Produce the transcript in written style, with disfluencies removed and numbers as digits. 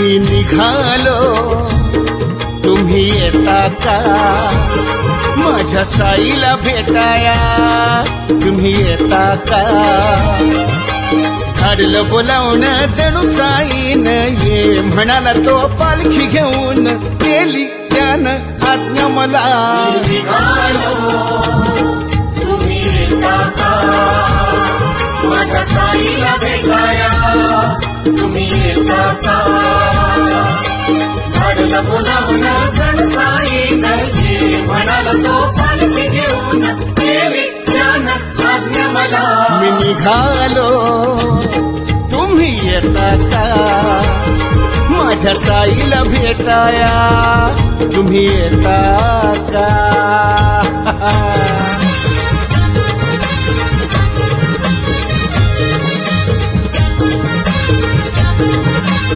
मी निघालो तुम्ही येता का माझ्या साईला भेटाया तुम्ही येता का धाडलं बोलावणं जणू साईनं ये म्हणाला तो पालखी घेऊन केली त्यानं आज्ञा मला तुम्ही येता का माझ्या साईला भेटाया तुम्ही येता का झाडला बोलावणं जण साईनं ये म्हणाला तो पालखी घेऊन केली त्यानं आज्ञा मला मी निघालो तुम्ही येता का माझ्या साईला भेटाया तुम्ही येता का